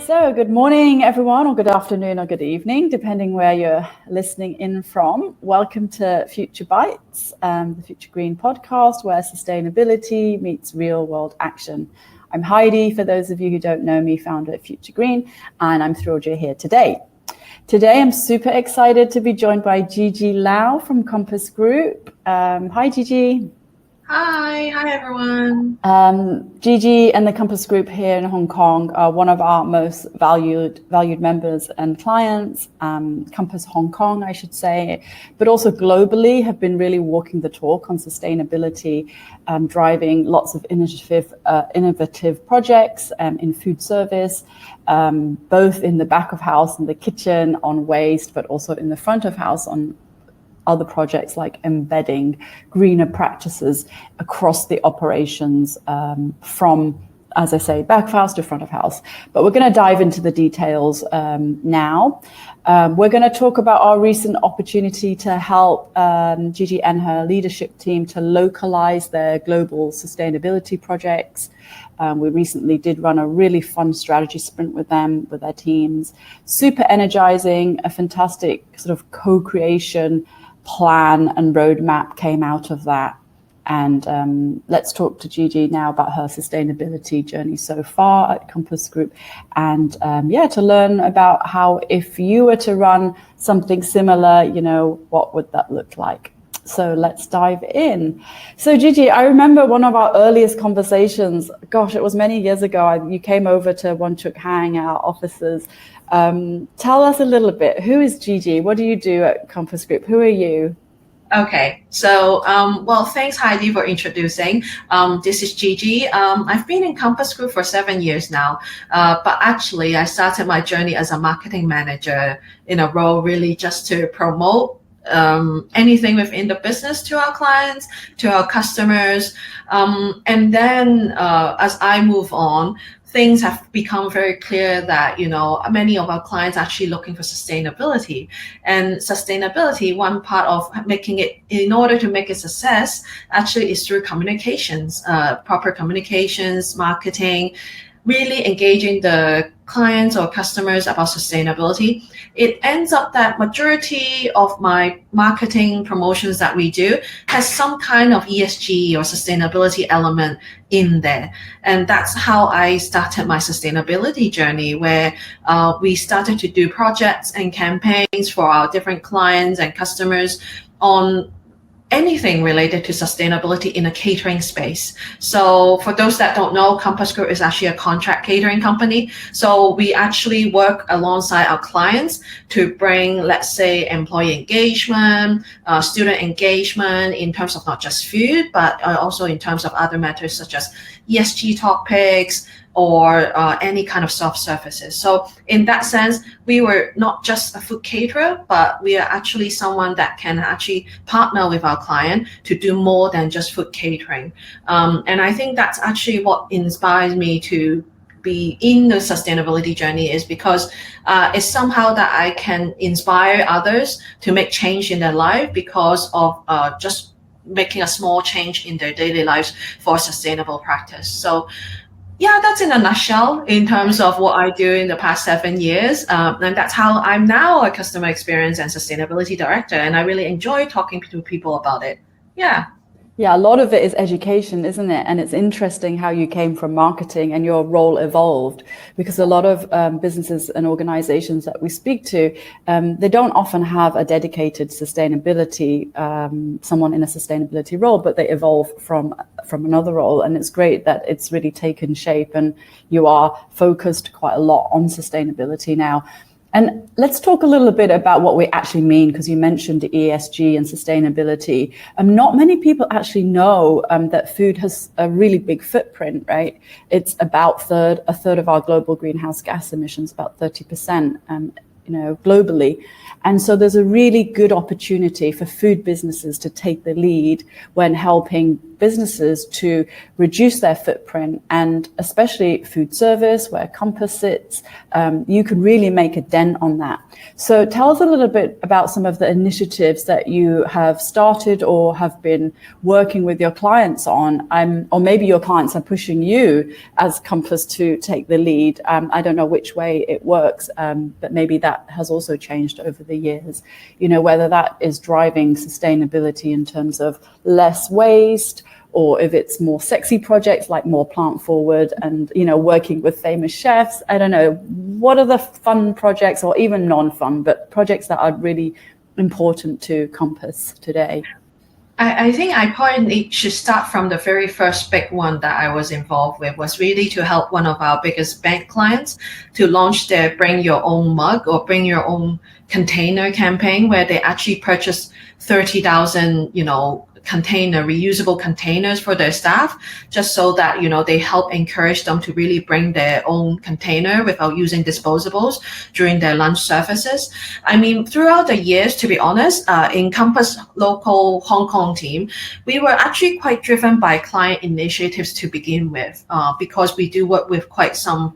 So good morning, everyone, or good afternoon or good evening, depending where you're listening in from. Welcome to Future Bites, the Future Green podcast, where sustainability meets real world action. I'm Heidi, for those of you who don't know me, founder of Future Green, and I'm thrilled you're here today. Today, I'm super excited to be joined by Gigi Lau from Compass Group. Hi, Gigi. Hi everyone. Gigi and the Compass Group here in Hong Kong are one of our most valued members and clients. Compass Hong Kong, I should say, but also globally have been really walking the talk on sustainability, driving lots of innovative projects in food service, both in the back of house, in the kitchen, on waste, but also in the front of house on other projects like embedding greener practices across the operations from, as I say, back of house to front of house. But we're going to dive into the details now. We're going to talk about our recent opportunity to help Gigi and her leadership team to localize their global sustainability projects. We recently did run a really fun strategy sprint with them, with their teams. Super energizing, a fantastic sort of co-creation plan and roadmap came out of that. And let's talk to Gigi now about her sustainability journey so far at Compass Group, and to learn about how, if you were to run something similar, what would that look like? So let's dive in. So Gigi, I remember one of our earliest conversations, gosh, it was many years ago. You came over to Won Chuk Hang, our offices. Tell us a little bit. Who is Gigi? What do you do at Compass Group? Who are you? Okay, so thanks Heidi for introducing. This is Gigi. I've been in Compass Group for 7 years now, but actually I started my journey as a marketing manager in a role really just to promote anything within the business to our clients, to our customers. And then as I move on, things have become very clear that, many of our clients are actually looking for sustainability. And sustainability, one part of making it, in order to make it a success, actually is through communications, proper communications, marketing, really engaging the clients or customers about sustainability. It ends up that majority of my marketing promotions that we do has some kind of ESG or sustainability element in there. And that's how I started my sustainability journey, where we started to do projects and campaigns for our different clients and customers on anything related to sustainability in a catering space. So for those that don't know, Compass Group is actually a contract catering company. So we actually work alongside our clients to bring, let's say, employee engagement, student engagement in terms of not just food, but also in terms of other matters such as ESG topics, or any kind of soft services. So in that sense, we were not just a food caterer, but we are actually someone that can actually partner with our client to do more than just food catering. And I think that's actually what inspires me to be in the sustainability journey, is because it's somehow that I can inspire others to make change in their life because of just making a small change in their daily lives for sustainable practice. So yeah, that's in a nutshell in terms of what I do in the past 7 years. And that's how I'm now a customer experience and sustainability director. And I really enjoy talking to people about it. Yeah. Yeah, a lot of it is education, isn't it? And it's interesting how you came from marketing and your role evolved, because a lot of businesses and organizations that we speak to, they don't often have a dedicated sustainability, someone in a sustainability role, but they evolve from another role. And it's great that it's really taken shape and you are focused quite a lot on sustainability now. And let's talk a little bit about what we actually mean, because you mentioned ESG and sustainability. Not many people actually know that food has a really big footprint, right? It's about a third of our global greenhouse gas emissions, about 30%. globally. And so there's a really good opportunity for food businesses to take the lead when helping businesses to reduce their footprint, and especially food service, where Compass sits, you can really make a dent on that. So tell us a little bit about some of the initiatives that you have started or have been working with your clients on, or maybe your clients are pushing you as Compass to take the lead. I don't know which way it works, but maybe that has also changed over the years, whether that is driving sustainability in terms of less waste, or if it's more sexy projects like more plant forward and, working with famous chefs. I don't know. What are the fun projects, or even non-fun, but projects that are really important to Compass today? I think I probably should start from the very first big one that I was involved with, was really to help one of our biggest bank clients to launch their Bring Your Own Mug or Bring Your Own Container campaign, where they actually purchased 30,000, reusable containers for their staff, just so that they help encourage them to really bring their own container without using disposables during their lunch services. I mean, throughout the years, to be honest, in Compass local Hong Kong team, we were actually quite driven by client initiatives to begin with, because we do work with quite some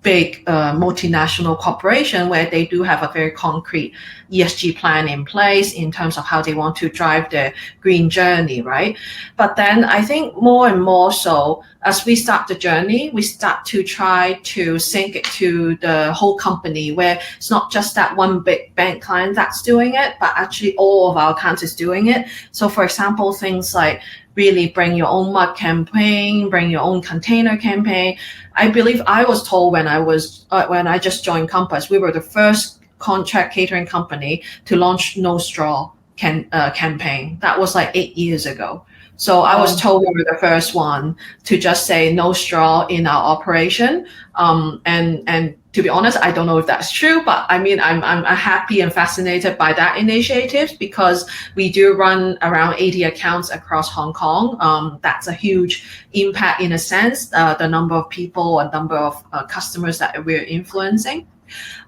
big multinational corporation where they do have a very concrete ESG plan in place in terms of how they want to drive their green journey, right? But then I think more and more so, as we start the journey, we start to try to sync it to the whole company, where it's not just that one big bank client that's doing it, but actually all of our accounts is doing it. So for example, things like really Bring Your Own Mug campaign, Bring Your Own Container campaign. I believe I was told when I just joined Compass, we were the first contract catering company to launch No Straw campaign. That was like 8 years ago. So I was told we were the first one to just say no straw in our operation. And to be honest, I don't know if that's true, but I mean, I'm happy and fascinated by that initiative, because we do run around 80 accounts across Hong Kong. That's a huge impact in a sense, the number of people and number of customers that we're influencing.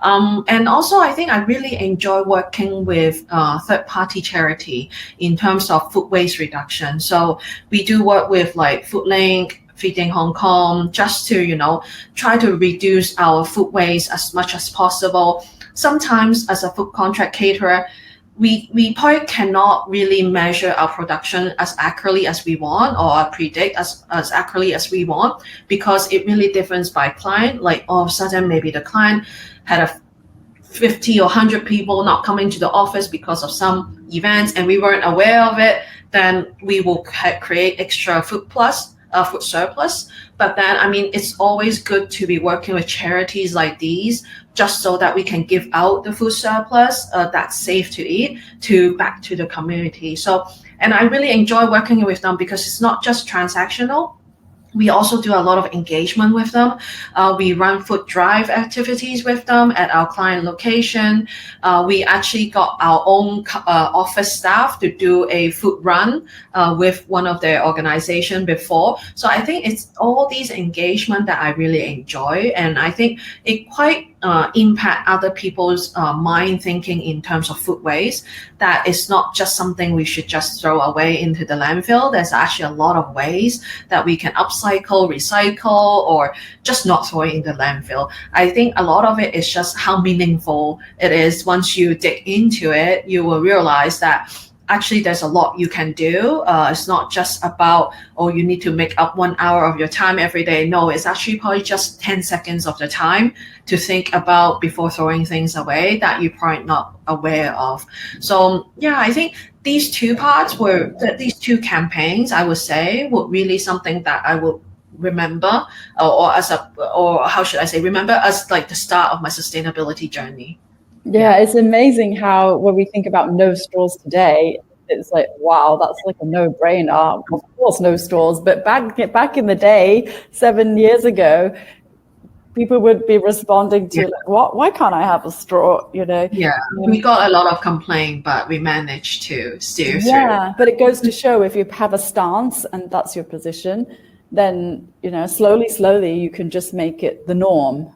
And also, I think I really enjoy working with third-party charity in terms of food waste reduction. So we do work with like FoodLink, Feeding Hong Kong, just to, try to reduce our food waste as much as possible. Sometimes as a food contract caterer, we probably cannot really measure our production as accurately as we want, or predict as accurately as we want, because it really differs by client. Like all of a sudden, maybe the client had 50 or 100 people not coming to the office because of some events and we weren't aware of it, then we will create extra food surplus. But then, I mean, it's always good to be working with charities like these, just so that we can give out the food surplus that's safe to eat back to the community. So, and I really enjoy working with them because it's not just transactional. We also do a lot of engagement with them. We run food drive activities with them at our client location. We actually got our own office staff to do a food run with one of their organization before. So I think it's all these engagement that I really enjoy. And I think it quite impact other people's mind thinking in terms of food waste, that it's not just something we should just throw away into the landfill. There's actually a lot of ways that we can upcycle, recycle, or just not throw it in the landfill. I think a lot of it is just how meaningful it is. Once you dig into it, you will realize that actually there's a lot you can do. It's not just about, you need to make up 1 hour of your time every day. No, it's actually probably just 10 seconds of the time to think about before throwing things away that you're probably not aware of. So yeah, I think these two campaigns, I would say, would really something that I would remember, remember as like the start of my sustainability journey. Yeah, it's amazing how when we think about no straws today, it's like, wow, that's like a no-brainer. Of course, no straws. But back in the day, 7 years ago, people would be responding to like, what? Why can't I have a straw? Yeah, we got a lot of complaint, but we managed to steer through. Yeah, but it goes to show if you have a stance and that's your position, then slowly you can just make it the norm.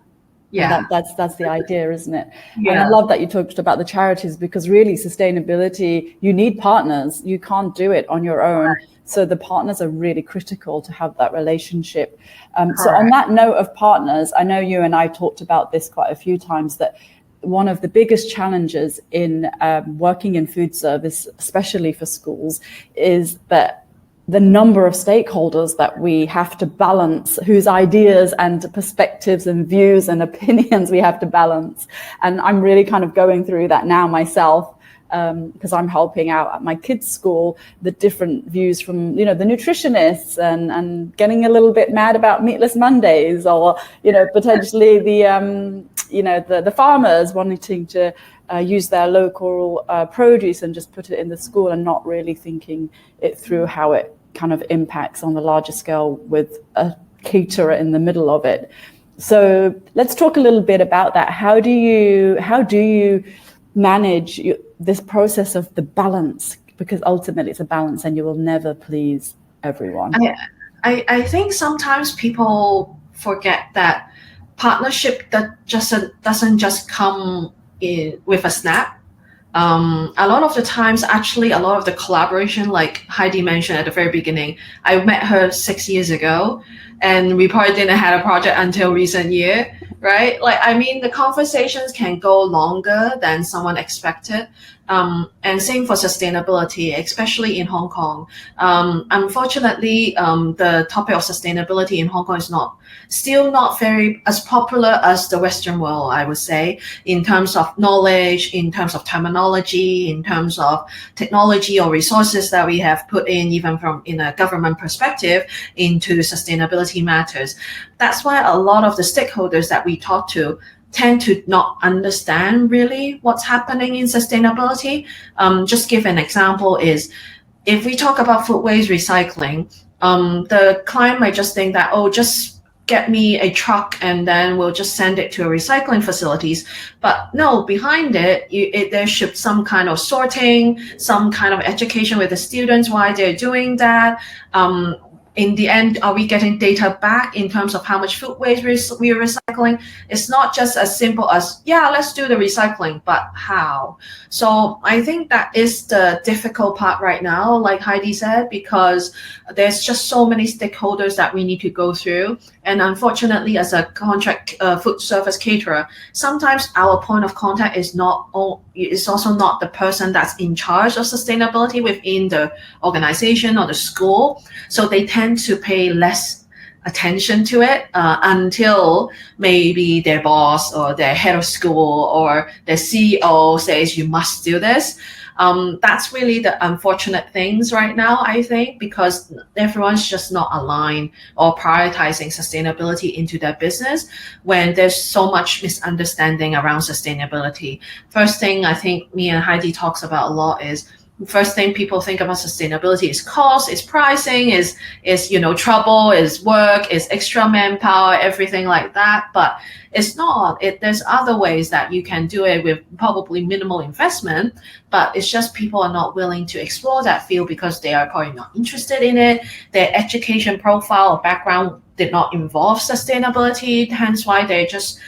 Yeah. And that's the idea, isn't it? Yeah. And I love that you talked about the charities, because really sustainability, you need partners. You can't do it on your own. So the partners are really critical to have that relationship. So on that note of partners, I know you and I talked about this quite a few times, that one of the biggest challenges in working in food service, especially for schools, is that the number of stakeholders that we have to balance, whose ideas and perspectives and views and opinions we have to balance. And I'm really kind of going through that now myself, because I'm helping out at my kids' school, the different views from, the nutritionists, and getting a little bit mad about meatless Mondays, or, potentially the farmers wanting to use their local produce and just put it in the school, and not really thinking it through how it kind of impacts on the larger scale with a caterer in the middle of it. So let's talk a little bit about that. How do you manage this process of the balance? Because ultimately it's a balance, and you will never please everyone. I think sometimes people forget that partnership that doesn't just come in with a snap. A lot of the times, actually, a lot of the collaboration, like Heidi mentioned at the very beginning, I met her 6 years ago, and we probably didn't have a project until recent year, right? The conversations can go longer than someone expected. And same for sustainability, especially in Hong Kong. Unfortunately, the topic of sustainability in Hong Kong is still not very as popular as the Western world, I would say, in terms of knowledge, in terms of terminology, in terms of technology or resources that we have put in, even in a government perspective, into sustainability matters. That's why a lot of the stakeholders that we talk to tend to not understand really what's happening in sustainability. Just give an example is, if we talk about food waste recycling, the client might just think that, just get me a truck and then we'll just send it to a recycling facilities. But no, behind it, there should some kind of sorting, some kind of education with the students why they're doing that. In the end, are we getting data back in terms of how much food waste we're recycling? It's not just as simple as, let's do the recycling, but how? So I think that is the difficult part right now, like Heidi said, because there's just so many stakeholders that we need to go through. And unfortunately, as a contract food service caterer, sometimes our point of contact is also not the person that's in charge of sustainability within the organization or the school. So they tend to pay less attention to it until maybe their boss or their head of school or their CEO says you must do this. That's really the unfortunate things right now, I think, because everyone's just not aligned or prioritizing sustainability into their business when there's so much misunderstanding around sustainability. First thing I think me and Heidi talks about a lot is, first thing people think about sustainability is cost, is pricing, is trouble, is work, is extra manpower, everything like that. But it's not. There's other ways that you can do it with probably minimal investment, but it's just people are not willing to explore that field because they are probably not interested in it. Their education profile or background did not involve sustainability, hence why they just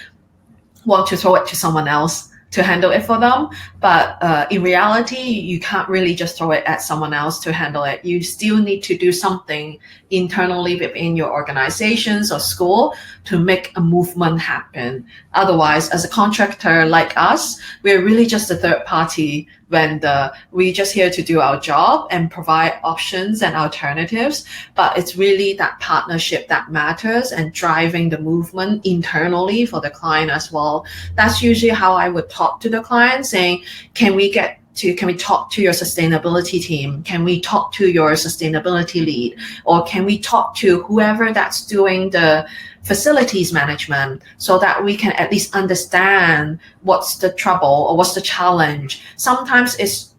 want to throw it to someone else to handle it for them. But in reality, you can't really just throw it at someone else to handle it. You still need to do something internally within your organizations or school to make a movement happen. Otherwise, as a contractor like us, we're really just a third party vendor. We're just here to do our job and provide options and alternatives. But it's really that partnership that matters and driving the movement internally for the client as well. That's usually how I would talk to the client, saying, can we talk to your sustainability team? Can we talk to your sustainability lead? Or can we talk to whoever that's doing the facilities management so that we can at least understand what's the trouble or what's the challenge? Sometimes it's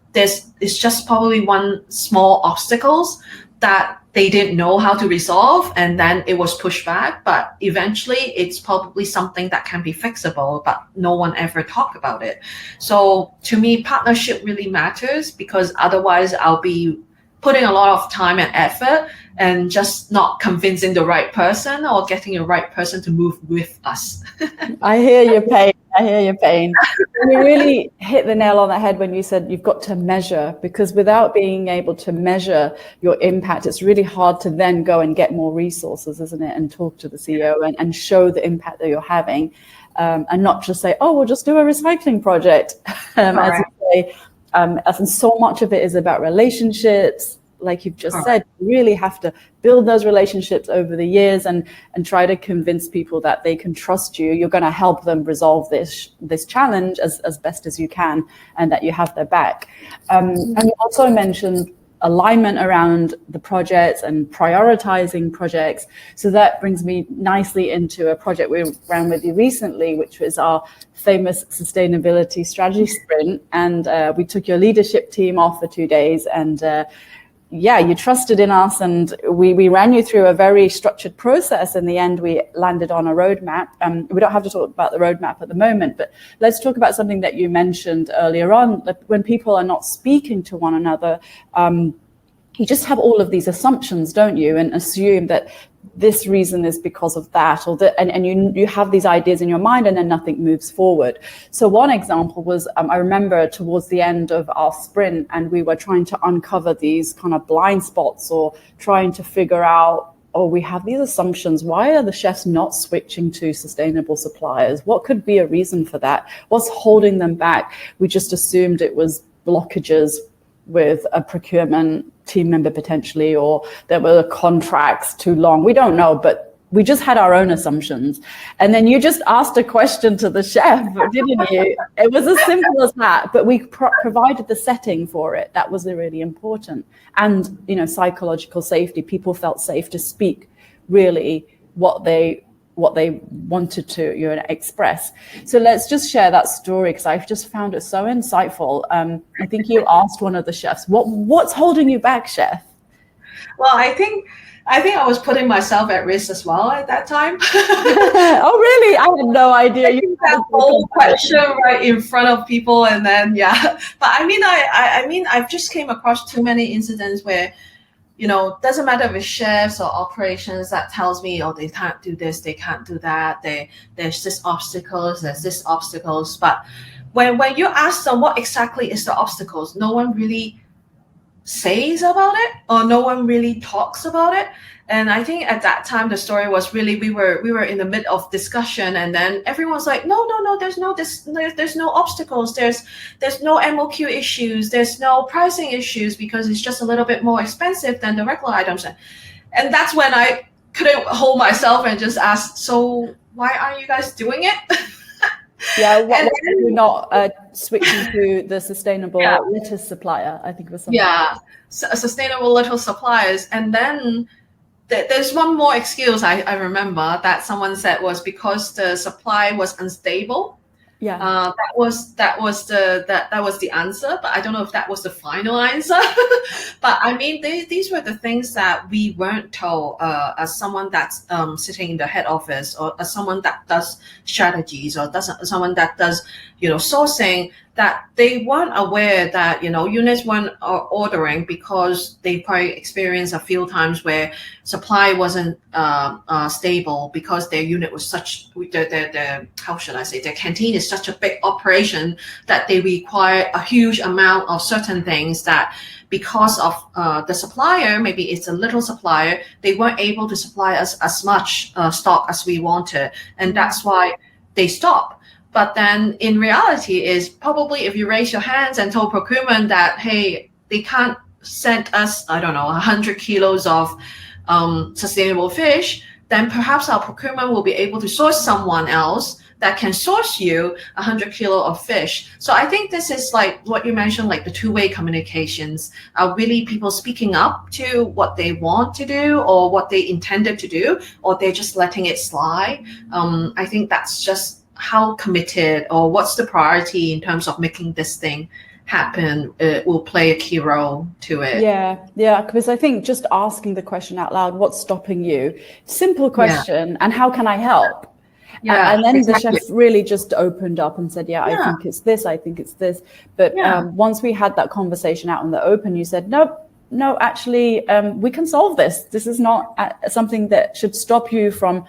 just probably one small obstacles that they didn't know how to resolve, and then it was pushed back. But eventually it's probably something that can be fixable, but no one ever talked about it. So to me, partnership really matters, because otherwise I'll be putting a lot of time and effort and just not convincing the right person or getting the right person to move with us. I hear your pain. I hear your pain. You really hit the nail on the head when you said you've got to measure, because without being able to measure your impact, it's really hard to then go and get more resources, isn't it? And talk to the CEO and show the impact that you're having, and not just say, oh, we'll just do a recycling project. As you say, and so much of it is about relationships. Like you've just said, you really have to build those relationships over the years and try to convince people that they can trust you. You're going to help them resolve this challenge as best as you can, and that you have their back. And you also mentioned alignment around the projects and prioritizing projects. So that brings me nicely into a project we ran with you recently, which was our famous sustainability strategy sprint. And we took your leadership team off for 2 days, and you trusted in us, and we ran you through a very structured process. In the end, we landed on a roadmap. We don't have to talk about the roadmap at the moment, but let's talk about something that you mentioned earlier on. That when people are not speaking to one another, you just have all of these assumptions, don't you? And assume that this reason is because of that, or that, and you have these ideas in your mind, and then nothing moves forward. So one example was, I remember towards the end of our sprint, and we were trying to uncover these kind of blind spots, or trying to figure out, oh, we have these assumptions. Why are the chefs not switching to sustainable suppliers? What could be a reason for that? What's holding them back? We just assumed it was blockages with a procurement team member potentially, or there were contracts too long. We don't know, but we just had our own assumptions. And then you just asked a question to the chef, didn't you? It was as simple as that, but we provided the setting for it. That was really important. And, psychological safety. People felt safe to speak really what they wanted to express. So let's just share that story, because I've just found it so insightful. I think you asked one of the chefs, what's holding you back, chef? Well, I think I was putting myself at risk as well at that time. Oh, really? I had no idea. You that whole question right in front of people, and then But I mean, I've just came across too many incidents where, doesn't matter if it's chefs or operations that tells me, oh, they can't do this, they can't do that, there's this obstacles, but when you ask them what exactly is the obstacles, no one really says about it, or no one really talks about it. And I think at that time the story was really, we were in the mid of discussion, and then everyone's like, no, there's no obstacles, there's no MOQ issues, there's no pricing issues, because it's just a little bit more expensive than the regular items. And that's when I couldn't hold myself and just asked, so why aren't you guys doing it? Yeah, why are you not switching to the sustainable lettuce supplier? I think it was something. Sustainable lettuce suppliers. And then there's one more excuse I remember that someone said was because the supply was unstable. That was the answer, but I don't know if that was the final answer. But I mean, these were the things that we weren't told as someone that's sitting in the head office, or as someone that does strategies, or someone that does sourcing, that they weren't aware that units weren't ordering because they probably experienced a few times where supply wasn't stable, because their unit was such, their how should I say, their canteen is such a big operation that they require a huge amount of certain things, that because of the supplier, maybe it's a little supplier, they weren't able to supply us as much stock as we wanted, and that's why they stopped. But then in reality is probably if you raise your hands and told procurement that, hey, they can't send us, 100 kilos of sustainable fish, then perhaps our procurement will be able to source someone else that can source you 100 kilo of fish. So I think this is like what you mentioned, like the two-way communications are really people speaking up to what they want to do or what they intended to do, or they're just letting it slide. I think that's just how committed, or what's the priority in terms of making this thing happen, will play a key role to it. Yeah, because I think just asking the question out loud, what's stopping you? Simple question, and how can I help? And then exactly. The chef really just opened up and said, I think it's this, I think it's this. But once we had that conversation out in the open, you said, nope, no, actually, we can solve this. This is not something that should stop you from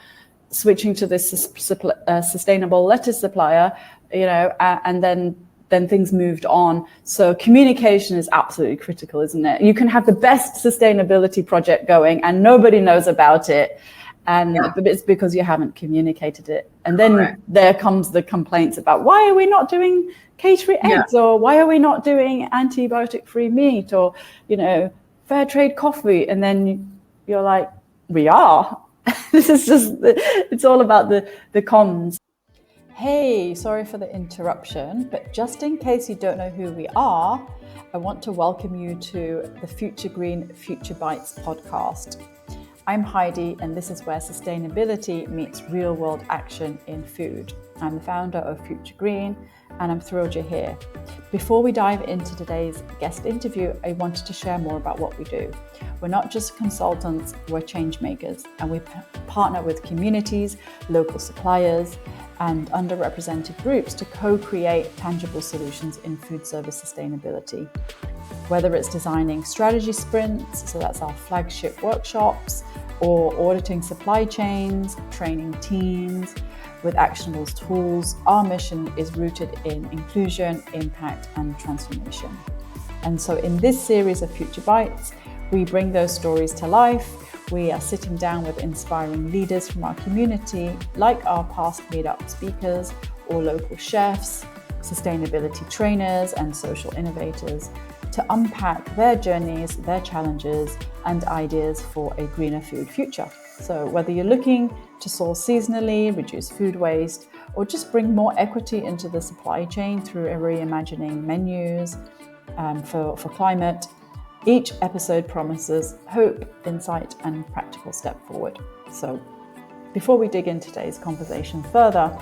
switching to this sustainable lettuce supplier, and then things moved on. So communication is absolutely critical, isn't it? You can have the best sustainability project going and nobody knows about it. But it's because you haven't communicated it. And then there comes the complaints about why are we not doing cage-free eggs, or why are we not doing antibiotic-free meat, or, fair trade coffee. And then you're like, we are. This is just, it's all about the comms. Hey, sorry for the interruption, but just in case you don't know who we are, I want to welcome you to the Future Green, Future Bites podcast. I'm Heidi, and this is where sustainability meets real-world action in food. I'm the founder of Future Green, and I'm thrilled you're here. Before we dive into today's guest interview, I wanted to share more about what we do. We're not just consultants, we're change makers, and we partner with communities, local suppliers, and underrepresented groups to co-create tangible solutions in food service sustainability. Whether it's designing strategy sprints, so that's our flagship workshops, or auditing supply chains, training teams with actionable tools, our mission is rooted in inclusion, impact, and transformation. And so in this series of Future Bites, we bring those stories to life. We are sitting down with inspiring leaders from our community, like our past meetup speakers or local chefs, sustainability trainers, and social innovators, to unpack their journeys, their challenges, and ideas for a greener food future. So whether you're looking to source seasonally, reduce food waste, or just bring more equity into the supply chain through a reimagining menus for climate, each episode promises hope, insight, and practical step forward. So before we dig into today's conversation further,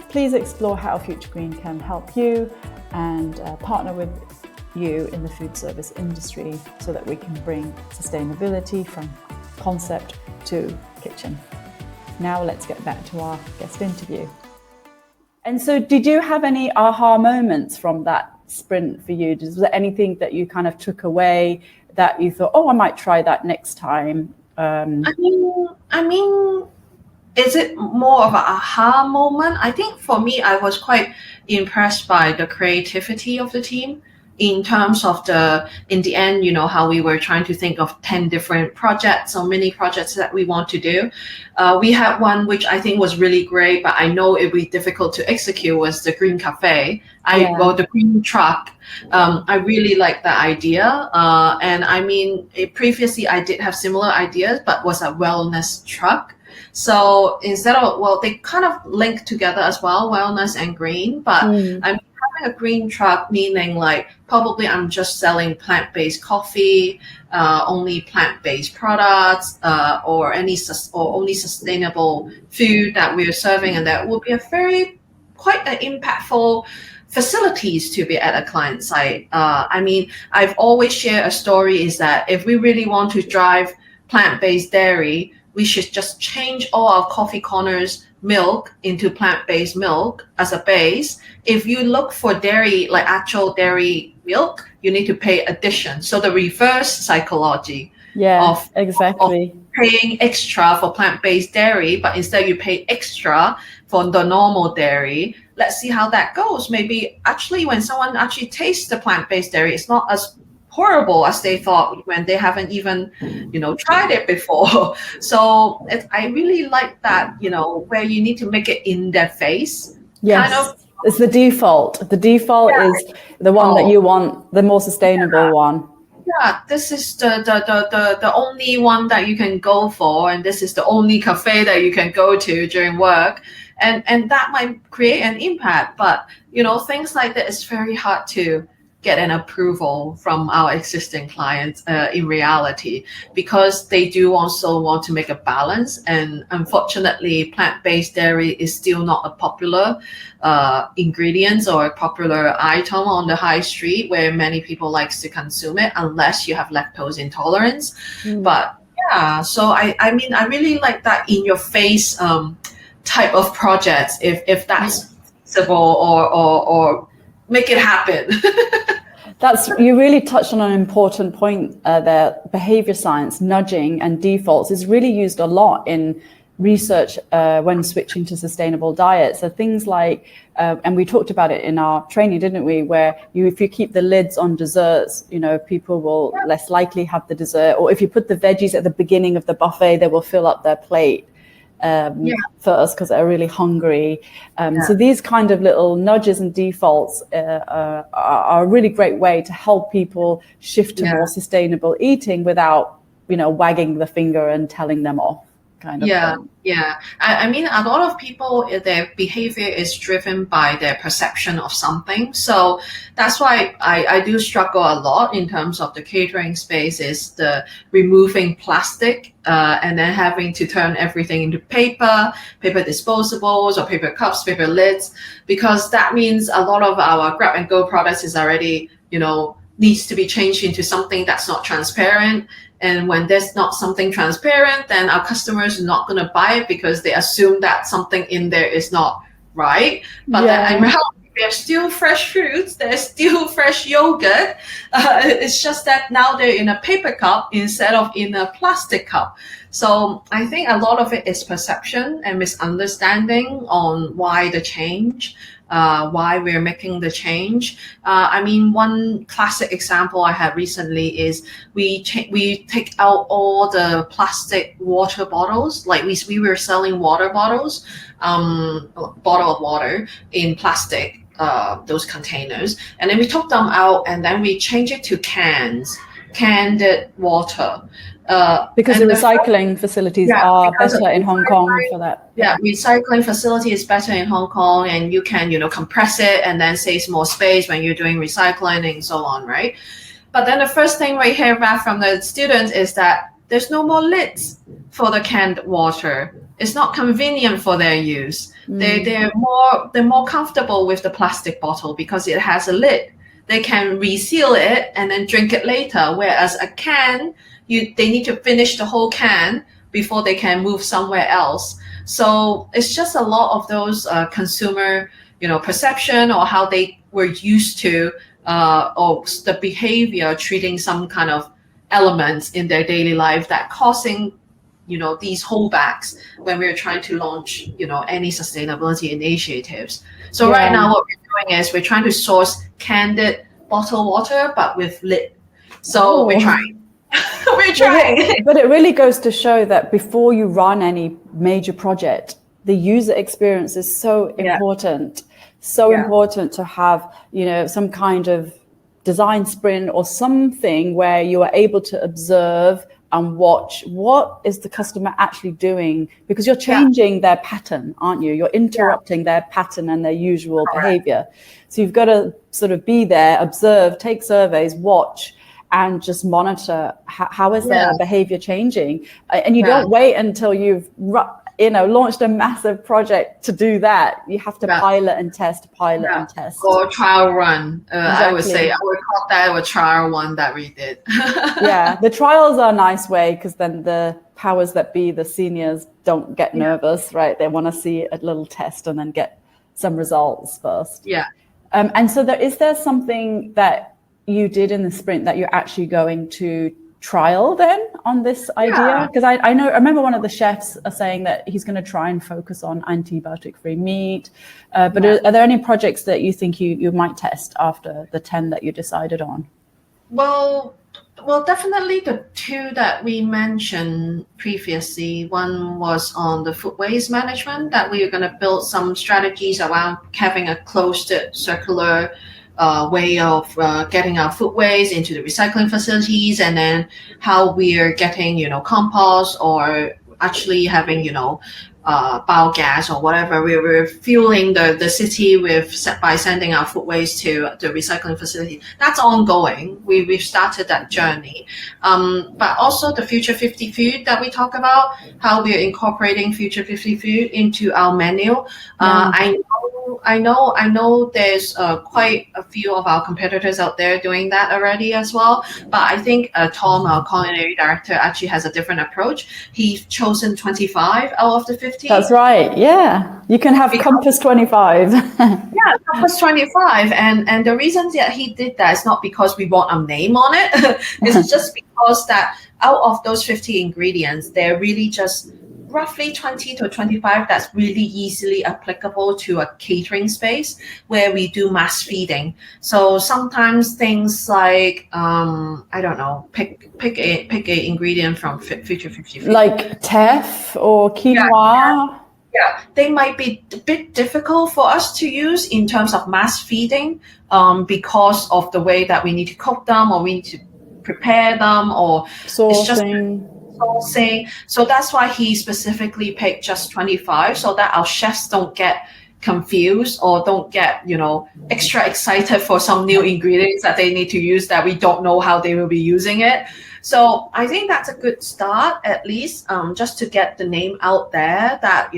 please explore how Future Green can help you and partner with you in the food service industry so that we can bring sustainability from concept to kitchen. Now let's get back to our guest interview. And so did you have any aha moments from that sprint for you? Was there anything that you kind of took away that you thought, I might try that next time? I mean, is it more of an aha moment? I think for me, I was quite impressed by the creativity of the team in terms of in the end, how we were trying to think of 10 different projects or mini projects that we want to do. We had one which I think was really great, but I know it would be difficult to execute, was the green cafe. The green truck. I really like that idea. And I mean, previously I did have similar ideas, but was a wellness truck. So instead of, they kind of link together as well, wellness and green, but I'm having a green truck, meaning like probably I'm just selling plant-based coffee, only plant-based products, or only sustainable food that we're serving, and that will be quite an impactful facilities to be at a client site. I mean, I've always shared a story is that if we really want to drive plant-based dairy, we should just change all our coffee corners milk into plant-based milk as a base. If you look for dairy, like actual dairy milk, you need to pay addition. So the reverse psychology of paying extra for plant-based dairy, but instead you pay extra for the normal dairy. Let's see how that goes. Maybe actually when someone actually tastes the plant-based dairy, it's not as horrible as they thought when they haven't even, tried it before. So I really like that, where you need to make it in their face. Yes, kind of. It's the default. The default is the one that you want, the more sustainable one. Yeah, this is the only one that you can go for, and this is the only cafe that you can go to during work. And that might create an impact. But, things like that is very hard to get an approval from our existing clients in reality, because they do also want to make a balance. And unfortunately, plant-based dairy is still not a popular ingredient or a popular item on the high street where many people likes to consume it, unless you have lactose intolerance. But yeah, so I mean, I really like that in your face type of projects, if that's feasible or make it happen. You really touched on an important point there. Behavior science, nudging and defaults is really used a lot in research when switching to sustainable diets. So things like, and we talked about it in our training, didn't we, where if you keep the lids on desserts, people will less likely have the dessert. Or if you put the veggies at the beginning of the buffet, they will fill up their plate first because they're really hungry. So these kind of little nudges and defaults are a really great way to help people shift to more sustainable eating without, wagging the finger and telling them off. Kind of thing. I mean, a lot of people, their behavior is driven by their perception of something. So that's why I do struggle a lot in terms of the catering space, is the removing plastic and then having to turn everything into paper disposables or paper cups, paper lids, because that means a lot of our grab and go products is already, needs to be changed into something that's not transparent. And when there's not something transparent, then our customers are not going to buy it because they assume that something in there is not right. But then in reality, there's still fresh fruits, there's still fresh yogurt. It's just that now they're in a paper cup instead of in a plastic cup. So I think a lot of it is perception and misunderstanding on why the change. Why we're making the change. I mean, one classic example I had recently is we take out all the plastic water bottles. Like we were selling water bottles, bottle of water in plastic, those containers, and then we took them out and then we changed it to canned water. Because the recycling facilities are better in Hong Kong for that. Recycling facility is better in Hong Kong, and you can, compress it and then saves more space when you're doing recycling and so on, right? But then the first thing we hear back from the students is that there's no more lids for the canned water. It's not convenient for their use. They're more comfortable with the plastic bottle because it has a lid. They can reseal it and then drink it later, whereas a can, they need to finish the whole can before they can move somewhere else. So it's just a lot of those consumer, perception or how they were used to, or the behavior treating some kind of elements in their daily life that causing, these holdbacks when we're trying to launch, any sustainability initiatives. So right now what we're doing is we're trying to source canned bottled water, but with lid. So we're trying. We're trying. But it really goes to show that before you run any major project, the user experience is so important. So important to have, some kind of design sprint or something where you are able to observe and watch what is the customer actually doing, because you're changing their pattern, aren't you? You're interrupting their pattern and their usual behavior. So you've got to sort of be there, observe, take surveys, watch, and just monitor how is their behavior changing. And you don't wait until you've launched a massive project to do that. You have to pilot and test. Or trial run. I would call that a trial one that we did. The trials are a nice way, because then the powers that be, the seniors, don't get nervous, right? They want to see a little test and then get some results first. And so is there something that you did in the sprint that you're actually going to trial then on this idea? Because I remember one of the chefs saying that he's going to try and focus on antibiotic-free meat. But are there any projects that you think you might test after the 10 that you decided on? Well, definitely the two that we mentioned previously. One was on the food waste management, that we are going to build some strategies around having a closed circular way of getting our food waste into the recycling facilities, and then how we are getting, compost, or actually having, biogas or whatever. We were fueling the city by sending our food waste to the recycling facility. That's ongoing. We've started that journey. But also the Future 50 food that we talk about, how we are incorporating Future 50 food into our menu. I know I know there's quite a few of our competitors out there doing that already as well. But I think Tom, our culinary director, actually has a different approach. He's chosen 25 out of the 50. That's right. Yeah. You can have Compass 25. Yeah, Compass 25. And the reason that he did that is not because we want a name on it. It's just because that out of those 50 ingredients, they're really just roughly 20 to 25 that's really easily applicable to a catering space where we do mass feeding. So sometimes things like I don't know, pick a ingredient from Future 50. Like teff or quinoa. Yeah, they might be a bit difficult for us to use in terms of mass feeding because of the way that we need to cook them, or we need to prepare them, or it's just sourcing. So that's why he specifically picked just 25, so that our chefs don't get confused or don't get, extra excited for some new ingredients that they need to use that we don't know how they will be using it. So I think that's a good start, at least, just to get the name out there that,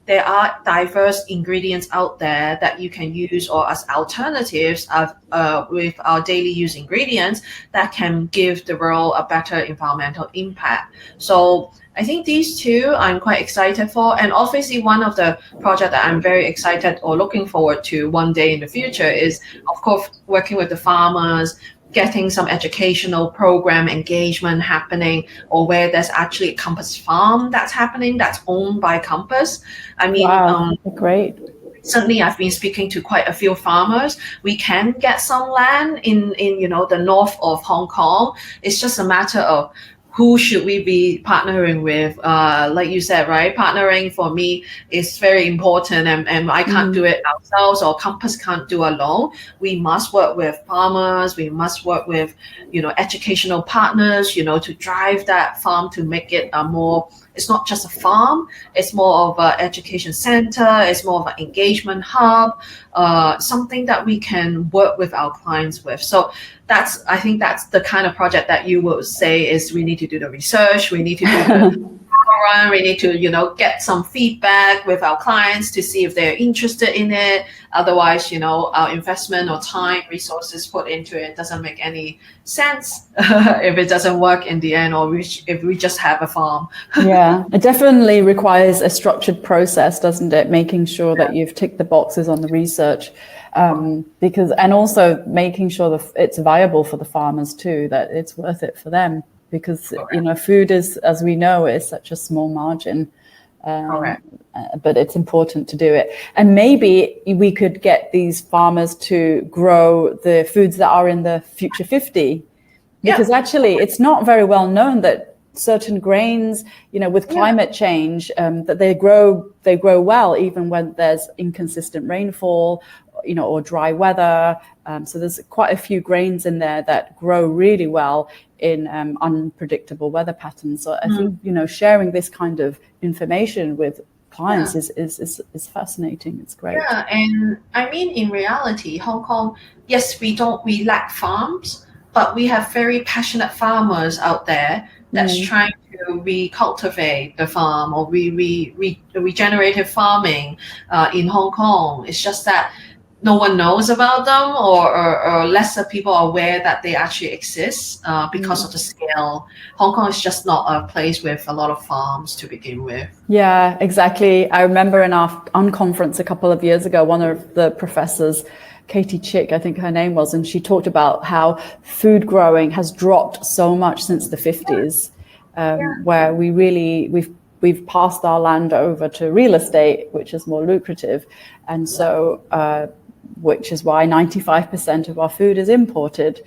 there are diverse ingredients out there that you can use or as alternatives with our daily use ingredients that can give the world a better environmental impact. So I think these two I'm quite excited for. And obviously one of the projects that I'm very excited or looking forward to one day in the future is, of course, working with the farmers, getting some educational program engagement happening, or where there's actually a Compass farm that's happening that's owned by Compass. I mean, wow, great. Recently, I've been speaking to quite a few farmers. We can get some land in the north of Hong Kong. It's just a matter of who should we be partnering with? Like you said, right? Partnering for me is very important, and I can't do it ourselves, or Compass can't do alone. We must work with farmers. We must work with, educational partners, to drive that farm to make it a more. It's not just a farm. It's more of an education center. It's more of an engagement hub. Something that we can work with our clients with. So I think that's the kind of project that you would say is we need to do the research. We need to do the run. We need to, get some feedback with our clients to see if they're interested in it. Otherwise, our investment or time, resources put into it doesn't make any sense if it doesn't work in the end, or if we just have a farm. Yeah, it definitely requires a structured process, doesn't it? Making sure that you've ticked the boxes on the research, and also making sure that it's viable for the farmers too, that it's worth it for them, because food is, as we know, is such a small margin. But it's important to do it. And maybe we could get these farmers to grow the foods that are in the Future 50, because actually it's not very well known that certain grains, with climate change, that they grow well even when there's inconsistent rainfall, or dry weather. So there's quite a few grains in there that grow really well in unpredictable weather patterns. So I think, sharing this kind of information with clients is fascinating. It's great. Yeah, and I mean, in reality, Hong Kong, yes, we lack farms, but we have very passionate farmers out there that's trying to recultivate the farm, or regenerative farming in Hong Kong. It's just that no one knows about them, or lesser people are aware that they actually exist because of the scale. Hong Kong is just not a place with a lot of farms to begin with. Yeah, exactly. I remember in our unconference a couple of years ago, one of the professors, Katie Chick, I think her name was, and she talked about how food growing has dropped so much since the 50s, where we've passed our land over to real estate, which is more lucrative. And so, which is why 95% of our food is imported.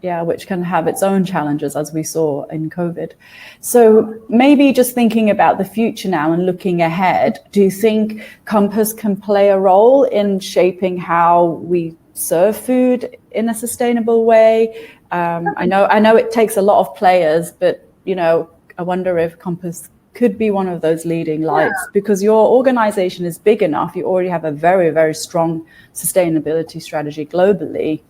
Yeah, which can have its own challenges, as we saw in COVID. So maybe just thinking about the future now and looking ahead, do you think Compass can play a role in shaping how we serve food in a sustainable way? I know it takes a lot of players, but I wonder if Compass could be one of those leading lights, because your organization is big enough. You already have a very, very strong sustainability strategy globally.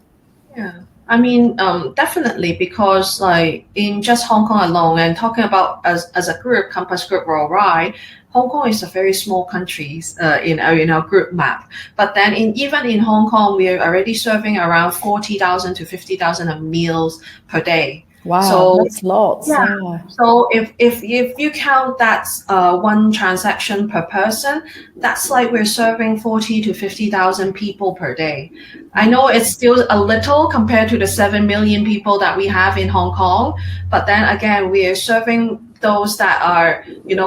Yeah. I mean, definitely, because like in just Hong Kong alone, and talking about as a group, Compass Group Worldwide, Hong Kong is a very small country in our group map. But then even in Hong Kong, we are already serving around 40,000 to 50,000 meals per day. Wow, so that's lots. Yeah. So if you count that one transaction per person, that's like we're serving 40 to 50,000 people per day. I know it's still a little compared to the 7 million people that we have in Hong Kong, but then again, we are serving those that are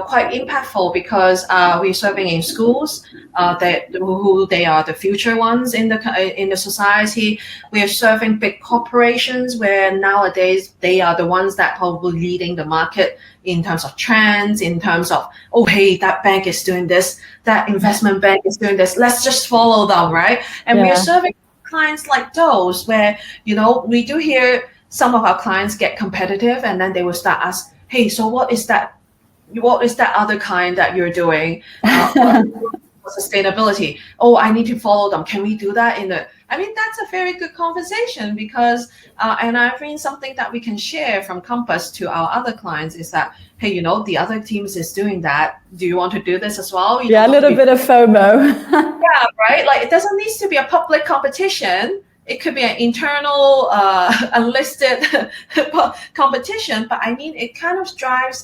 quite impactful because we're serving in schools who they are the future ones in the society. We are serving big corporations where nowadays they are the ones that probably leading the market in terms of trends, in terms of, oh, hey, that bank is doing this, that investment bank is doing this, let's just follow them, right? And we are serving clients like those where we do hear some of our clients get competitive, and then they will start asking, hey, so what is that other kind that you're doing for sustainability? Oh, I need to follow them. Can we do that that's a very good conversation because and I think something that we can share from Compass to our other clients is that, hey, the other teams is doing that. Do you want to do this as well? A little bit of FOMO. Yeah, right. Like it doesn't need to be a public competition. It could be an internal, unlisted competition, but it kind of drives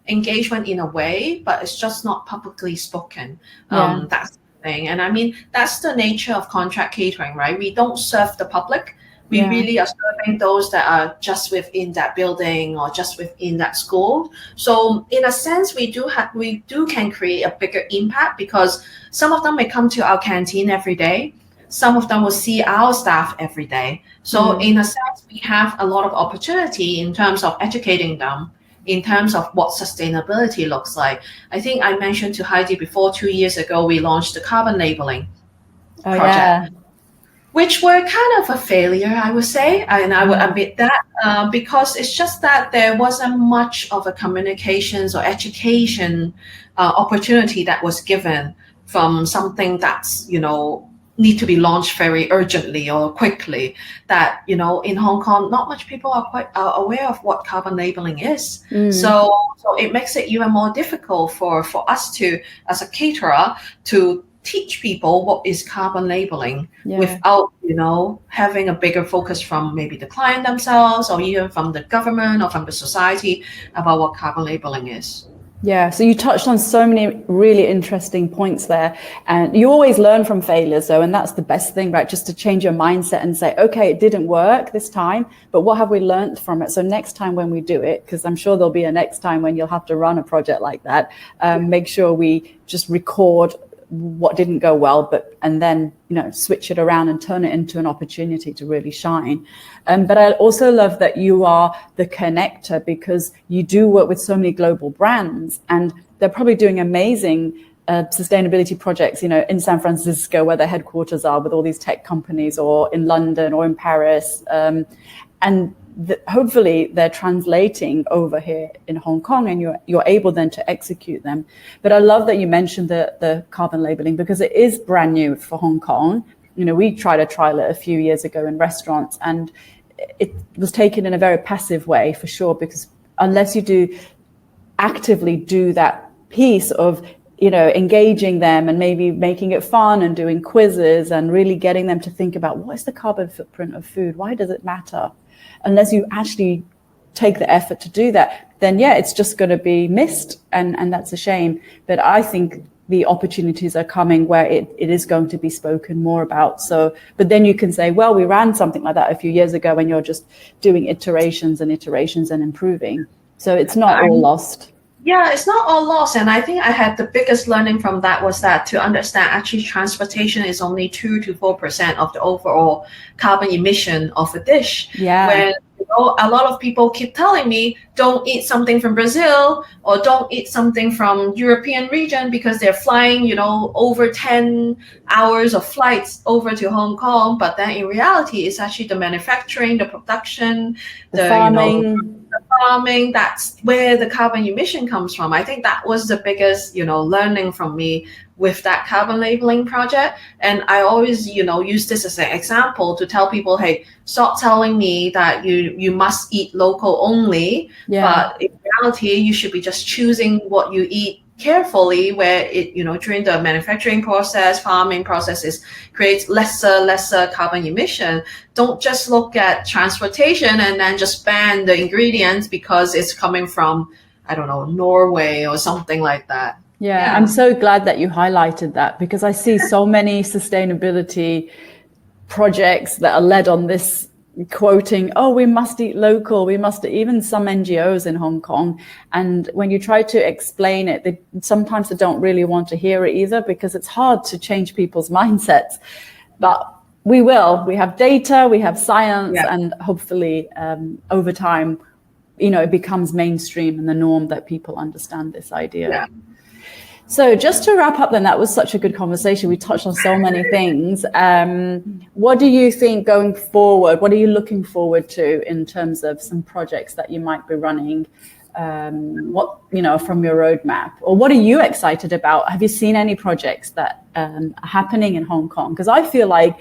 engagement in a way, but it's just not publicly spoken. That's the thing. And that's the nature of contract catering, right? We don't serve the public. We really are serving those that are just within that building or just within that school. So in a sense, we can create a bigger impact because some of them may come to our canteen every day. Some of them will see our staff every day. So in a sense, we have a lot of opportunity in terms of educating them, in terms of what sustainability looks like. I think I mentioned to Heidi before, 2 years ago, we launched the carbon labeling project, which were kind of a failure, I would say. And I would admit that because it's just that there wasn't much of a communications or education opportunity that was given from something that's, need to be launched very urgently or quickly, that in Hong Kong not much people are quite aware of what carbon labeling is. So it makes it even more difficult for us to, as a caterer, to teach people what is carbon labeling without having a bigger focus from maybe the client themselves or even from the government or from the society about what carbon labeling is. Yeah, so you touched on so many really interesting points there, and you always learn from failures though, and that's the best thing, right? Just to change your mindset and say, okay, it didn't work this time, but what have we learned from it? So next time when we do it, because I'm sure there'll be a next time when you'll have to run a project like that, make sure we just record what didn't go well, and then switch it around and turn it into an opportunity to really shine. But I also love that you are the connector, because you do work with so many global brands, and they're probably doing amazing sustainability projects, in San Francisco, where their headquarters are, with all these tech companies, or in London or in Paris, and hopefully they're translating over here in Hong Kong, and you're able then to execute them. But I love that you mentioned the carbon labeling, because it is brand new for Hong Kong. We tried to trial it a few years ago in restaurants, and it was taken in a very passive way, for sure, because unless you do actively do that piece of engaging them and maybe making it fun and doing quizzes and really getting them to think about what is the carbon footprint of food, why does it matter? Unless you actually take the effort to do that, then it's just going to be missed, and that's a shame. But I think the opportunities are coming where it is going to be spoken more about. So, but then you can say, well, we ran something like that a few years ago, and you're just doing iterations and improving. So it's not all lost. Yeah, it's not all lost. And I think I had the biggest learning from that was that to understand actually transportation is only 2 to 4% of the overall carbon emission of a dish. Yeah. When a lot of people keep telling me, don't eat something from Brazil or don't eat something from European region because they're flying, over 10 hours of flights over to Hong Kong. But then in reality, it's actually the manufacturing, the production, the farming. Farming, that's where the carbon emission comes from. I think that was the biggest, learning from me with that carbon labeling project. And I always, use this as an example to tell people, hey, stop telling me that you must eat local only. Yeah. But in reality, you should be just choosing what you eat carefully where it, during the manufacturing process, farming processes creates lesser carbon emission. Don't just look at transportation and then just ban the ingredients because it's coming from, I don't know, Norway or something like that. Yeah, I'm so glad that you highlighted that, because I see so many sustainability projects that are led on this quoting, oh, we must eat local, we must, even some NGOs in Hong Kong. And when you try to explain it, sometimes they don't really want to hear it either, because it's hard to change people's mindsets. But we will. We have data, we have science, and hopefully over time, it becomes mainstream and the norm that people understand this idea. Yeah. So just to wrap up then, that was such a good conversation. We touched on so many things. What do you think going forward? What are you looking forward to in terms of some projects that you might be running? From your roadmap? Or what are you excited about? Have you seen any projects that are happening in Hong Kong? Because I feel like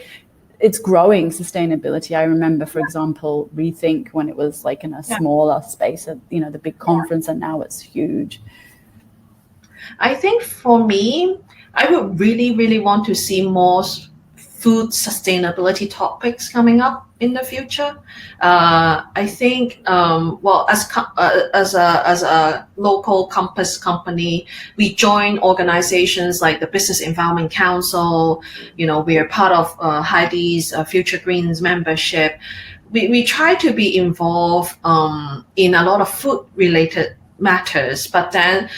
it's growing, sustainability. I remember, for example, Rethink, when it was like in a smaller space at, the big conference, and now it's huge. I think for me, I would really, really want to see more food sustainability topics coming up in the future. I think, as a local Compass company, we join organizations like the Business Environment Council. We are part of Heidi's Future Greens membership. We try to be involved in a lot of food-related matters, but then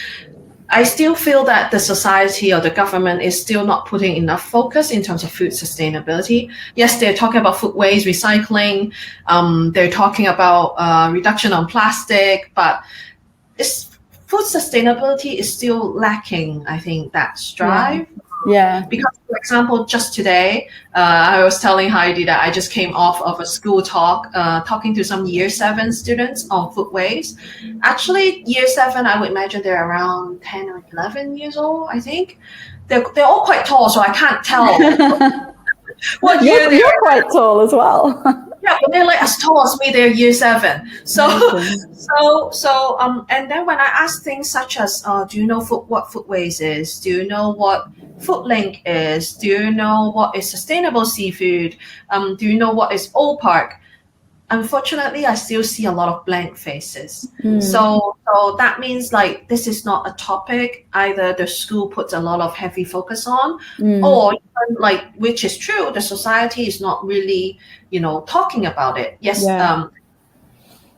I still feel that the society or the government is still not putting enough focus in terms of food sustainability. Yes, they're talking about food waste, recycling. They're talking about reduction on plastic, but food sustainability is still lacking, I think, that strive. Yeah. Because, for example, just today, I was telling Heidi that I just came off of a school talk, talking to some year 7 students on food waste. Actually, year 7, I would imagine they're around 10 or 11 years old, I think. They're all quite tall, so I can't tell what year they're. You're quite tall as well. Yeah, but they're like as tall as me. They're year 7. So, and then when I ask things such as, do you know what food waste is? Do you know what food link is? Do you know what is sustainable seafood? Do you know what is OPARC? Unfortunately, I still see a lot of blank faces. So that means like this is not a topic either the school puts a lot of heavy focus on, or even, like, which is true, the society is not really, talking about it. Yes,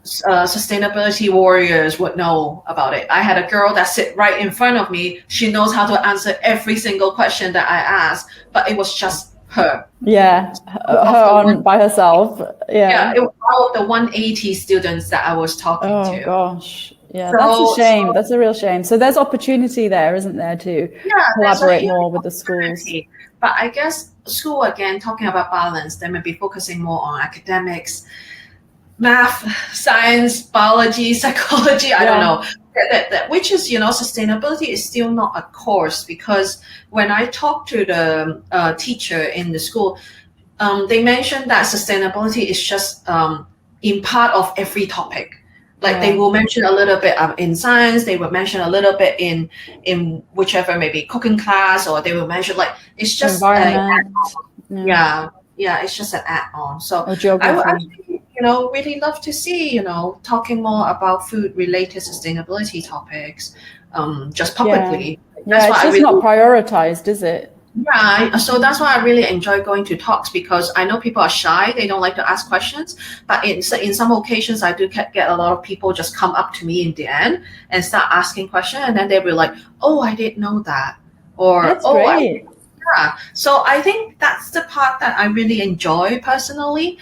sustainability warriors would know about it. I had a girl that sit right in front of me. She knows how to answer every single question that I asked, but it was just her. Yeah, by herself. Yeah, it was all of the 180 students that I was talking to. Oh gosh, yeah, that's a shame. That's a real shame. So there's opportunity there, isn't there, to collaborate more with the schools? But I guess school, again, talking about balance, they may be focusing more on academics, math, science, biology, psychology. I don't know. Which is, sustainability is still not a course, because when I talk to the teacher in the school, they mentioned that sustainability is just in part of every topic. Like they will mention a little bit in science, they will mention a little bit in whichever, maybe cooking class, or they will mention like it's just environment. It's just an add-on. So I would actually, really love to see, talking more about food-related sustainability topics, just publicly. Yeah, it's just not prioritized, is it? Yeah, so that's why I really enjoy going to talks, because I know people are shy, they don't like to ask questions, but in some occasions I do get a lot of people just come up to me in the end and start asking questions, and then they'll be like, oh, I didn't know that, or that's great. So I think that's the part that I really enjoy personally,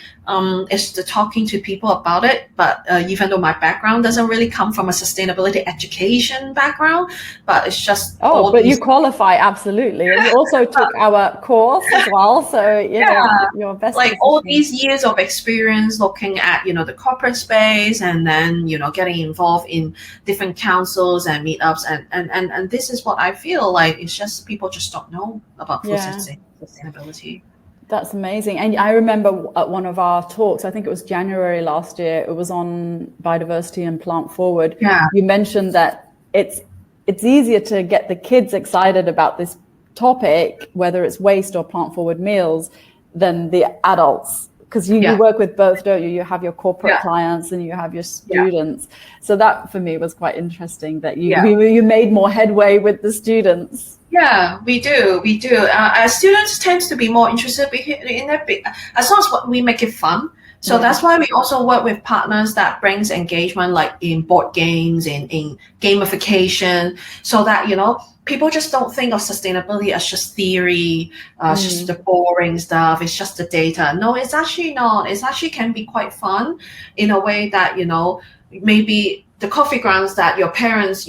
is the talking to people about it. But even though my background doesn't really come from a sustainability education background, but it's just you qualify, absolutely. And you also took our course as well, so your best like all these years of experience looking at the corporate space, and then getting involved in different councils and meetups, and this is what I feel like it's just people just don't know about food sustainability. That's amazing. And I remember at one of our talks, I think it was January last year, it was on biodiversity and plant forward. Yeah. You mentioned that it's it's easier to get the kids excited about this topic, whether it's waste or plant forward meals, than the adults. Because you work with both, don't you? You have your corporate clients and you have your students. So that for me was quite interesting that you made more headway with the students. Yeah, we do. Our students tend to be more interested in it as long as we make it fun. So that's why we also work with partners that brings engagement, like in board games, in gamification, so that, people just don't think of sustainability as just theory, it's just the boring stuff, it's just the data. No, it's actually not. It actually can be quite fun in a way that, maybe the coffee grounds that your parents,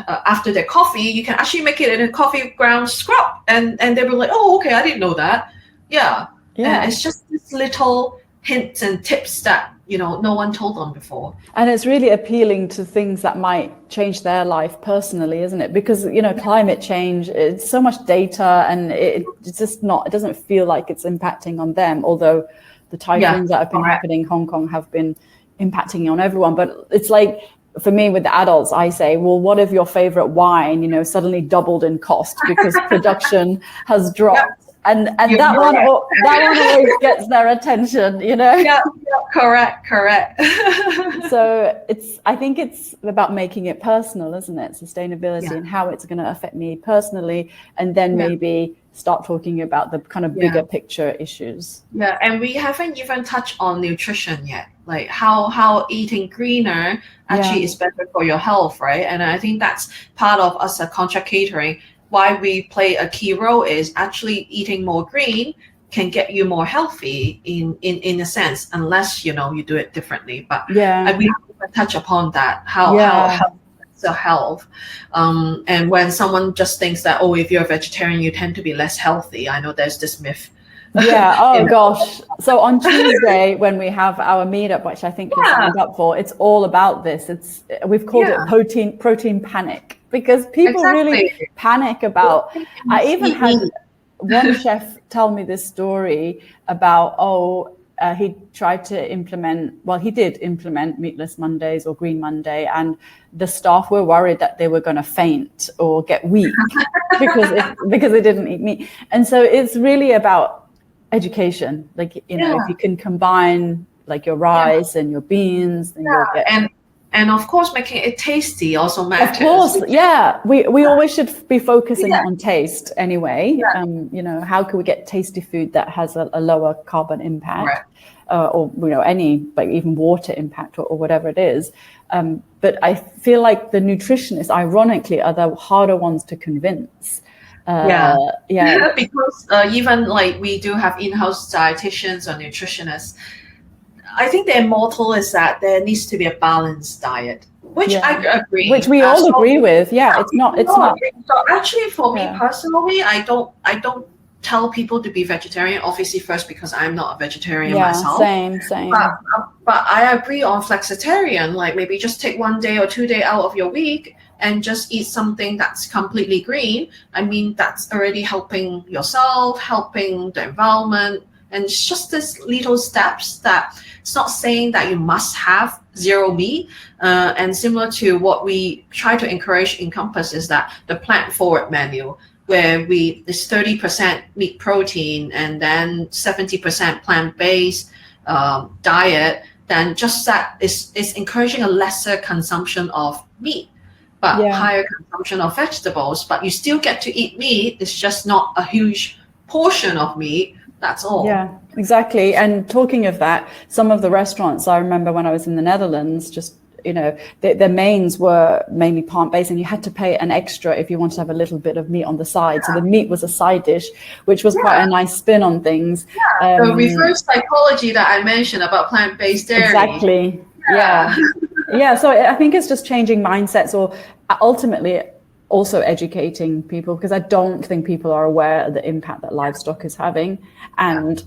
after their coffee, you can actually make it in a coffee ground scrub. And they were like, oh, okay, I didn't know that. Yeah. And it's just this little hints and tips that no one told them before, and it's really appealing to things that might change their life personally, isn't it? Because climate change, it's so much data, and it's just not, it doesn't feel like it's impacting on them, although the typhoons that have been happening in Hong Kong have been impacting on everyone. But it's like, for me, with the adults, I say, well, what if your favorite wine suddenly doubled in cost because production has dropped? And that one always gets their attention, Correct. So I think it's about making it personal, isn't it? Sustainability and how it's going to affect me personally, and then maybe start talking about the kind of bigger picture issues. Yeah, and we haven't even touched on nutrition yet, like how eating greener actually is better for your health, right? And I think that's part of us at contract catering. Why we play a key role is actually eating more green can get you more healthy in a sense, unless you do it differently. But we have to touch upon that, how health. And when someone just thinks that, if you're a vegetarian, you tend to be less healthy. I know there's this myth. Yeah. Oh gosh. So on Tuesday, when we have our meetup, which I think you signed up for, it's all about this. We've called it protein panic, because people really panic about. I even had one chef tell me this story about he tried to implement. Well, he did implement Meatless Mondays or Green Monday, and the staff were worried that they were going to faint or get weak because they didn't eat meat. And so it's really about education, like if you can combine like your rice and your beans, then you'll get. And of course, making it tasty also matters. Of course, we always should be focusing on taste anyway. How can we get tasty food that has a lower carbon impact, or any, like even water impact or whatever it is. But I feel like the nutritionists, ironically, are the harder ones to convince. Because even like we do have in-house dietitians or nutritionists, I think their motto is that there needs to be a balanced diet, which I agree, which we all agree with. It's not. So actually, for me personally, I don't tell people to be vegetarian, obviously, first because I'm not a vegetarian myself. Same. But I agree on flexitarian, like maybe just take 1 day or 2 days out of your week and just eat something that's completely green. I mean, that's already helping yourself, helping the environment. And it's just these little steps that it's not saying that you must have zero meat. And similar to what we try to encourage in Compass is that the plant forward menu, where it's 30% meat protein and then 70% plant-based diet, then just that is encouraging a lesser consumption of meat, but higher consumption of vegetables. But you still get to eat meat. It's just not a huge portion of meat. That's all. Yeah, exactly. And talking of that, some of the restaurants, I remember when I was in the Netherlands, just, their mains were mainly plant-based, and you had to pay an extra if you wanted to have a little bit of meat on the side. So the meat was a side dish, which was quite a nice spin on things. The reverse psychology that I mentioned about plant-based dairy. Exactly. Yeah. So I think it's just changing mindsets, or ultimately also educating people, because I don't think people are aware of the impact that livestock is having, and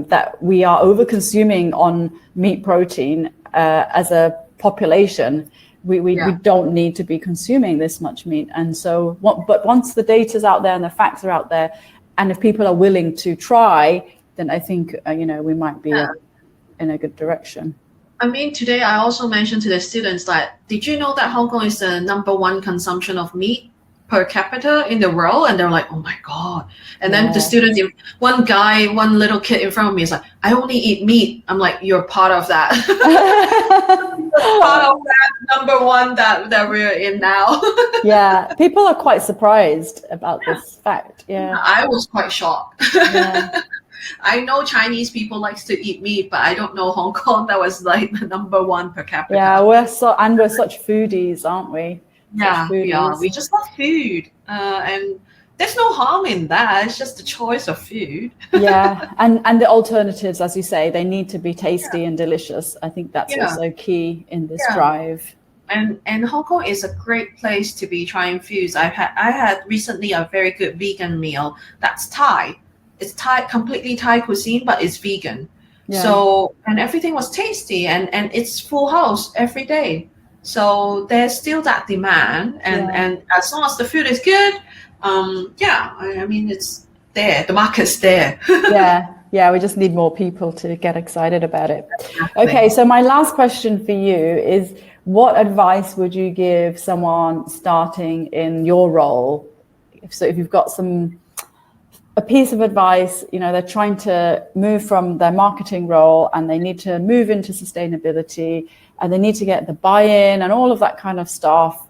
that we are over-consuming on meat protein as a population. We don't need to be consuming this much meat. And so, but once the data's out there and the facts are out there, and if people are willing to try, then I think, we might be in a good direction. I mean, today I also mentioned to the students that, did you know that Hong Kong is the #1 consumption of meat per capita in the world? And they're like, oh my God. And then the Yeah. student, one little kid in front of me is like, I only eat meat. I'm like, you're part of that. Part of that #1 that we're in now. Yeah, people are quite surprised about this fact. Yeah. I was quite shocked. Yeah. I know Chinese people likes to eat meat, but I don't know Hong Kong that was like the #1 per capita. Yeah, we're such foodies, aren't we? Yeah, we are. We just love food, and there's no harm in that. It's just the choice of food. Yeah, and the alternatives, as you say, they need to be tasty and delicious. I think that's also key in this drive. And Hong Kong is a great place to be trying foods. I had recently a very good vegan meal that's Thai. It's Thai, completely Thai cuisine, but it's vegan. Yeah. So, and everything was tasty, and it's full house every day. So there's still that demand, and as long as the food is good, I mean, it's there. The market's there. Yeah, we just need more people to get excited about it. Okay, so my last question for you is, what advice would you give someone starting in your role? So if you've got a piece of advice, they're trying to move from their marketing role and they need to move into sustainability and they need to get the buy-in and all of that kind of stuff,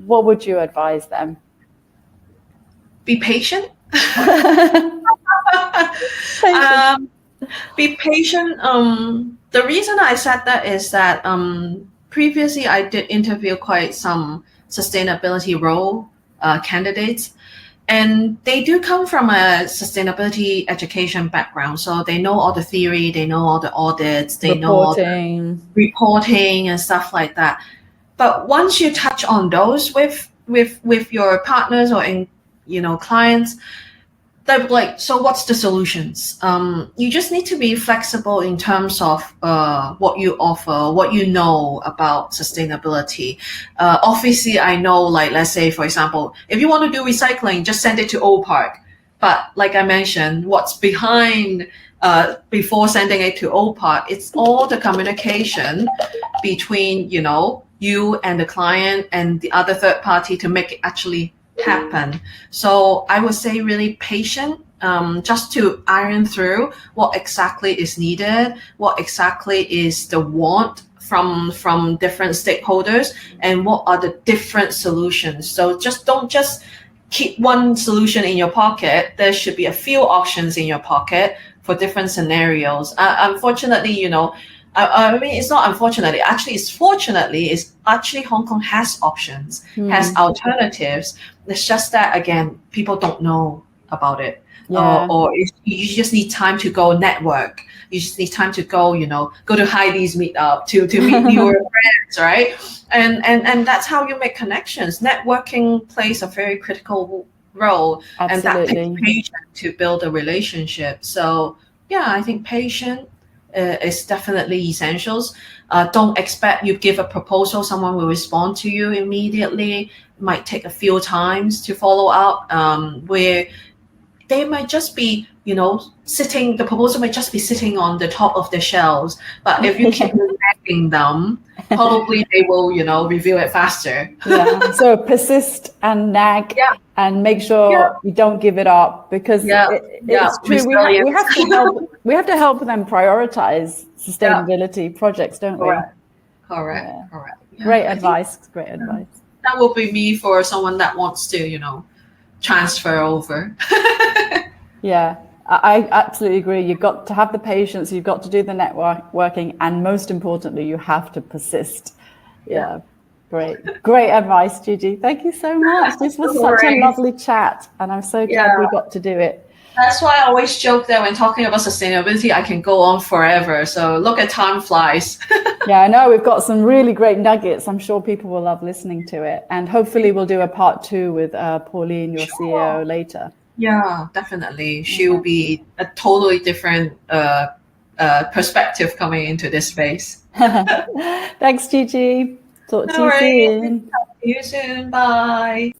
what would you advise them? Be patient. Be patient. The reason I said that is that previously I did interview quite some sustainability role candidates, and they do come from a sustainability education background. So they know all the theory, they know all the audits, they know all the reporting and stuff like that. But once you touch on those with your partners or clients, they're like, so what's the solutions? You just need to be flexible in terms of what you offer, what you know about sustainability. Obviously, I know, like, let's say, for example, if you want to do recycling, just send it to Old Park. But like I mentioned, what's behind before sending it to Old Park, it's all the communication between, you and the client and the other third party to make it actually happen. So I would say really patient, just to iron through what exactly is needed, what exactly is the want from different stakeholders, and what are the different solutions. So don't just keep one solution in your pocket. There should be a few options in your pocket for different scenarios. Unfortunately, I mean, it's not unfortunately, actually, it's actually Hong Kong has options, has alternatives. It's just that, again, people don't know about it. Or you just need time to go network. You just need time to go, go to Heidi's meetup to meet newer friends, right? And that's how you make connections. Networking plays a very critical role. Absolutely. And that takes patience to build a relationship. So, yeah, I think patience is definitely essentials. Don't expect you give a proposal, someone will respond to you immediately. It might take a few times to follow up, where they might just be, the proposal might just be sitting on the top of the shelves. But if you keep nagging them, probably they will, review it faster. Yeah. So persist and nag and make sure you don't give it up, because it's true. We have to help them prioritize sustainability projects, don't we? Correct. Yeah. Great advice. That will be me for someone that wants to, transfer over. Yeah, I absolutely agree. You've got to have the patience, you've got to do the networking, and most importantly, you have to persist. Yeah. Great advice, Gigi. Thank you so much. This was such a lovely chat, and I'm so glad we got to do it. That's why I always joke that when talking about sustainability, I can go on forever. So look at time flies. Yeah, I know we've got some really great nuggets. I'm sure people will love listening to it. And hopefully we'll do a part 2 with Pauline, your CEO, later. Yeah, definitely. She will be a totally different perspective coming into this space. Thanks, Gigi. Talk to you soon. Talk to you soon. Bye.